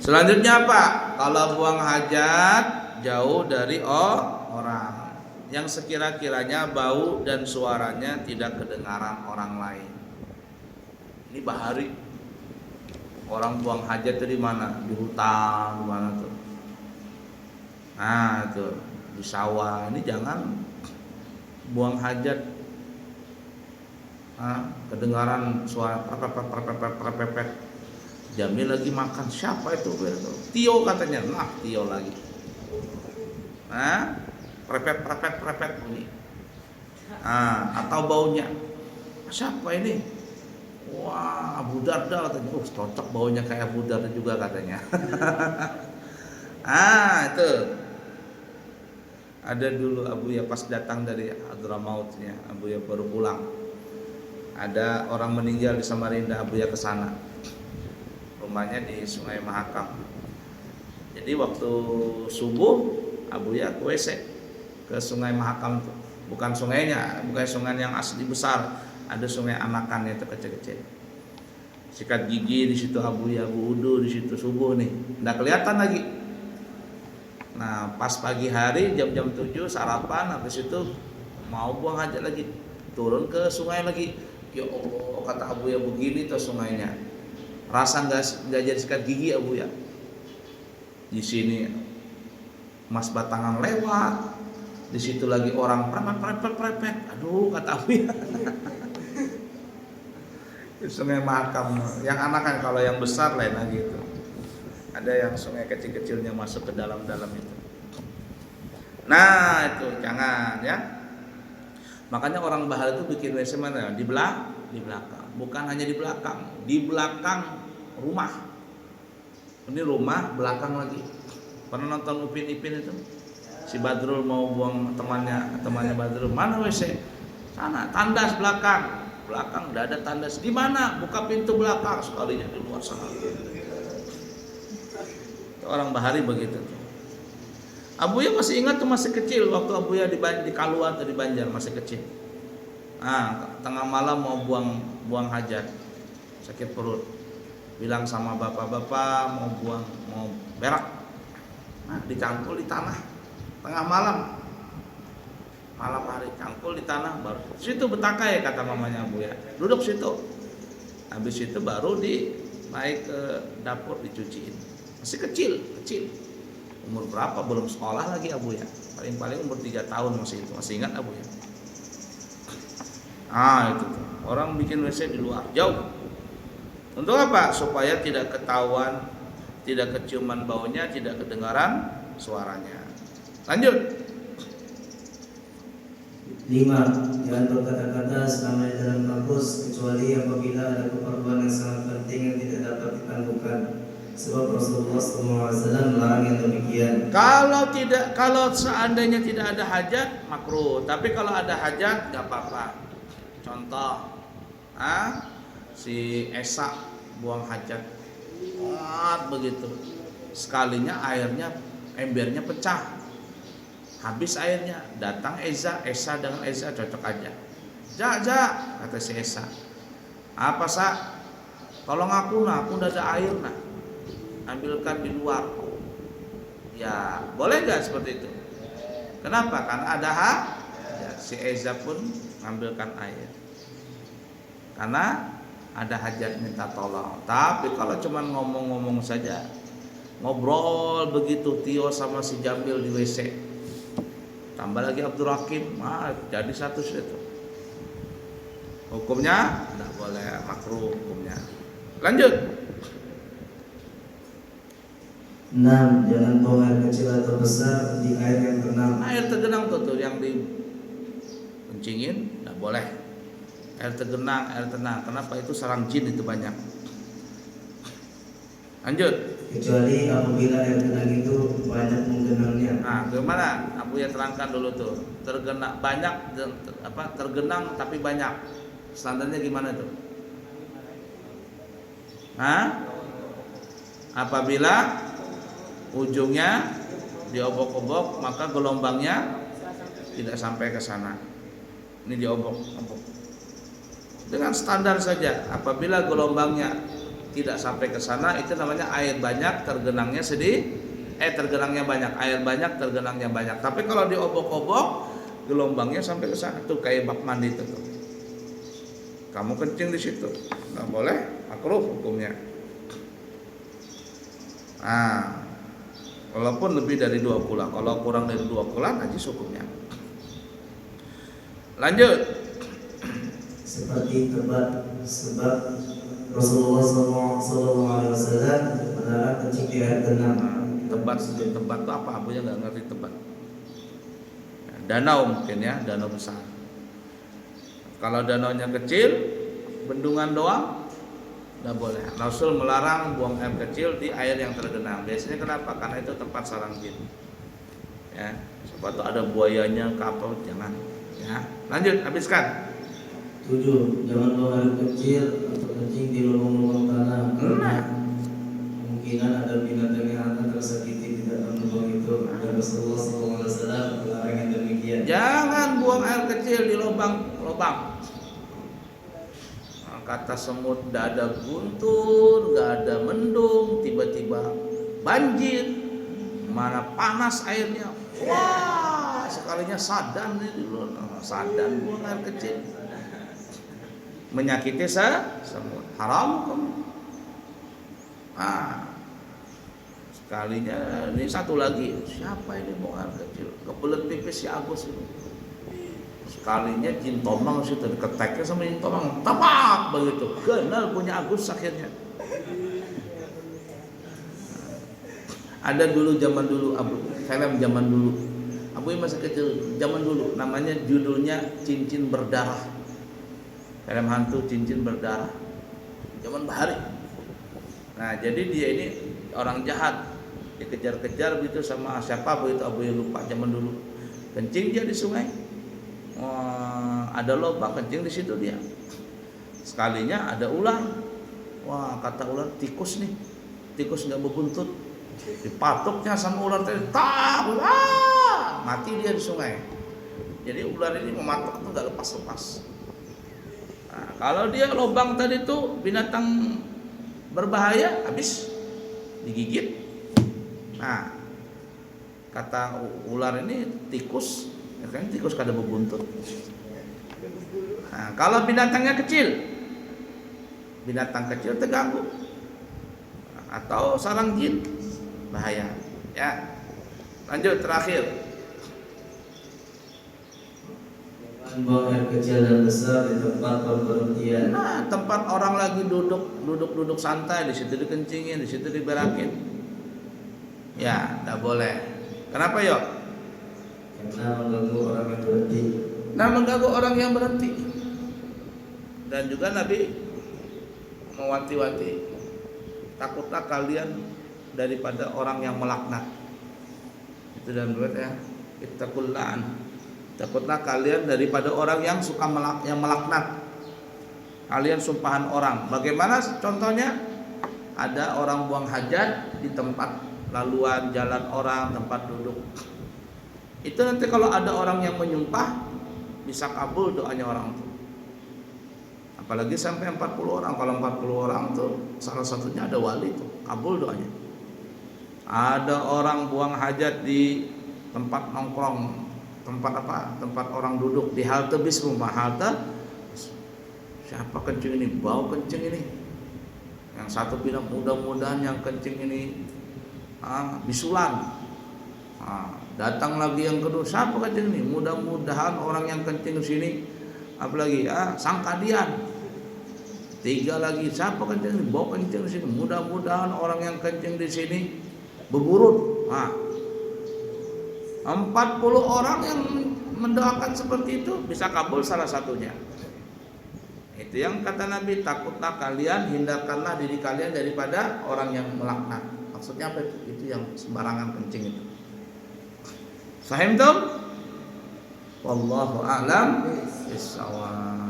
Selanjutnya apa? Kalau buang hajat jauh dari orang yang sekira-kiranya bau dan suaranya tidak kedengaran orang lain. Ini bahari. Orang buang hajat dari mana? Di hutan, di mana tuh? Nah, tuh di sawah. Ini jangan buang hajat. Kedengaran suara perpepet. Jamil lagi makan. Siapa itu? Tio katanya. Nah, Tio lagi. Prepet bunyi. Atau baunya. Siapa ini? Wah, Abu Darda katanya. Cocok baunya kayak Abu Darda juga katanya. Itu. Ada dulu Abuya pas datang dari Hadramautnya, Abuya baru pulang. Ada orang meninggal di Samarinda, Abuya ke sana. Rumahnya di Sungai Mahakam. Jadi waktu subuh Abuya ke WC ke Sungai Mahakam tuh. Bukan sungainya, bukan sungai yang asli besar. Ada sungai anakannya itu kecil-kecil. Sikat gigi di situ Abuya, wudu di situ subuh nih. Nggak kelihatan lagi. Nah, pas pagi hari jam-jam 7 sarapan, habis itu mau buang hajat lagi, turun ke sungai lagi. Ya Allah, kata Abuya, begini tuh sungainya. Rasa nggak jadi sikat gigi Abuya. Di sini Mas Batangan lewat, di situ lagi orang prepet. Aduh, kata Abuya. Sungai Mahakam, yang anak kan, kalau yang besar lain lagi itu. Ada yang sungai kecil-kecilnya masuk ke dalam-dalam itu. Nah, itu jangan ya. Makanya orang Bahar itu bikin WC mana? Di belakang. Bukan hanya di belakang rumah. Ini rumah belakang lagi. Pernah nonton Upin Ipin itu? Si Badrul mau buang temannya Badrul. Mana WC? Sana, tandas belakang udah ada tandas. Di mana? Buka pintu belakang, sekalinya di luar sana. Orang Bahari begitu tuh. Abuya masih ingat tuh, masih kecil waktu Abuya di Kaluan atau di Banjar, masih kecil. Tengah malam mau buang hajat, sakit perut. Bilang sama bapak-bapak mau berak. Dicangkul di tanah tengah malam hari, cangkul di tanah, baru situ betakai kata mamanya Abuya. Duduk situ. Habis itu baru naik ke dapur dicuciin. Masih kecil. Umur berapa? Belum sekolah lagi Abuya. Paling umur 3 tahun masih ingat Abuya. Itu tuh. Orang bikin WC di luar, jauh. Untuk apa? Supaya tidak ketahuan, tidak keciuman baunya, tidak kedengaran suaranya. Lanjut. 5. Jangan berkata-kata selama di dalam kampus kecuali apabila ada keperluan yang sangat penting yang tidak dapat ditangguhkan. Sebab Rasulullah SAW melarang yang demikian. Kalau seandainya tidak ada hajat makruh, tapi kalau ada hajat nggak apa-apa. Contoh, si Esa buang hajat, begitu. Sekalinya embernya pecah. Habis airnya, datang Esa dengan Esa cocok aja. Ja, kata si Esa. Apa Sa? Tolong aku udah ada air ambilkan di luar. Ya, boleh nggak seperti itu? Kenapa? Karena ada si Esa pun ngambilkan air. Karena ada hajat minta tolong. Tapi kalau cuma ngomong-ngomong saja, ngobrol begitu Tio sama si Jamil di WC, tambah lagi Abdul Hakim, jadi satu situ. Hukumnya tidak boleh, makruh hukumnya. Lanjut. 6. Jangan buang air kecil atau besar di air yang tenang. Air tergenang tuh yang dikencingin tidak boleh. Air tergenang, air tenang. Kenapa? Itu sarang jin itu banyak. Lanjut. Kecuali apabila air tenang itu banyak menggenangnya. Gimana? Abuya terangkan dulu tuh. Tergenang tapi banyak. Standarnya gimana tuh? Apabila ujungnya diobok-obok, maka gelombangnya tidak sampai ke sana. Ini diobok-obok. Dengan standar saja. Apabila gelombangnya tidak sampai ke sana, itu namanya air banyak tergenangnya tergenangnya banyak, air banyak tergenangnya banyak. Tapi kalau diobok-obok gelombangnya sampai ke sana, tuh kayak bak mandi itu tuh. Kamu kencing di situ, nggak boleh, makruh hukumnya. Nah, walaupun lebih dari 2 kula, kalau kurang dari 2 kula najis hukumnya. Lanjut. Seperti tebat, sebab Rasulullah SAW melarang kencing di air genang. Tebat itu apa? Abunya nggak ngerti tebat. Danau mungkin ya, danau besar. Kalau danaunya kecil, bendungan doang, nggak boleh. Rasul melarang buang air kecil di air yang tergenang. Biasanya kenapa? Karena itu tempat sarang jin. Ya, sepatu ada buayanya, kapal, jangan. Ya, lanjut, habiskan. 7. Jangan buang air kecil atau kencing di lubang-lubang tanah. Kemungkinan ada binatang yang akan tersakiti di dalam lubang itu. Dan Rasulullah SAW melarang yang demikian. Jangan buang air kecil di lubang-lubang. Kata semut, gak ada guntur, gak ada mendung, tiba-tiba banjir, mana panas airnya, wah sekalinya sadan dulu, sadan buang air kecil, menyakiti semut, haram kamu. Sekalinya ini satu lagi, siapa ini buang air kecil, kebelet pipis si Agus itu. Sekalinya jin tomang situ diketeknya sama jin tomang, tapak begitu, kenal punya Agus akhirnya. Ada dulu zaman dulu film zaman dulu, Abu masih kecil zaman dulu, namanya judulnya Cincin Berdarah, film hantu cincin berdarah, zaman Bahari. Nah jadi dia ini orang jahat, dikejar-kejar begitu sama siapa begitu, Abu lupa zaman dulu, kencing dia di sungai. Ada lubang kencing di situ dia. Sekalinya ada ular. Wah kata ular, tikus nih, tikus nggak berbuntut. Dipatuknya sama ular tadi, mati dia di sungai. Jadi ular ini mematuk tuh nggak lepas-lepas. Nah, kalau dia lubang tadi tuh binatang berbahaya, habis digigit. Nah kata ular ini tikus. Kan tikus kada berbuntut. Nah, kalau binatangnya kecil, binatang kecil terganggu atau sarang jin, bahaya. Ya, lanjut terakhir. Buang air kecil dan besar di tempat pemberhentian. Nah, tempat orang lagi duduk santai, di situ dikencingin, di situ diberakin. Ya, tidak boleh. Kenapa yuk? Karena mengganggu orang yang berhenti. Nah, mengganggu orang yang berhenti. Dan juga Nabi mewanti-wanti, takutlah kalian daripada orang yang melaknat. Itu dalam riwayat ya, ittaqullah. Takutlah kalian daripada orang yang suka melaknat. Kalian sumpahan orang. Bagaimana contohnya? Ada orang buang hajat di tempat laluan, jalan orang, tempat duduk. Itu nanti kalau ada orang yang menyumpah, bisa kabul doanya orang itu. Apalagi sampai 40 orang. Kalau 40 orang tuh salah satunya ada wali tuh, kabul doanya. Ada orang buang hajat di tempat nongkrong, tempat orang duduk, di halte bis, rumah halte. Siapa kencing ini? Bau kencing ini. Yang satu bilang mudah-mudahan yang kencing ini bisulan. Datang lagi yang kedua, siapa kencing ini? Mudah-mudahan orang yang kencing di sini, apalagi sangkadian. 3 lagi, siapa kencing ini? Bau kencing di sini. Mudah-mudahan orang yang kencing di sini beburut. 40 orang yang mendoakan seperti itu bisa kabul salah satunya. Itu yang kata Nabi, takutlah kalian, hindarkanlah diri kalian daripada orang yang melaknat. Maksudnya apa itu? Itu yang sembarangan kencing itu. Faham tuh? Wallahu a'lam bishawab.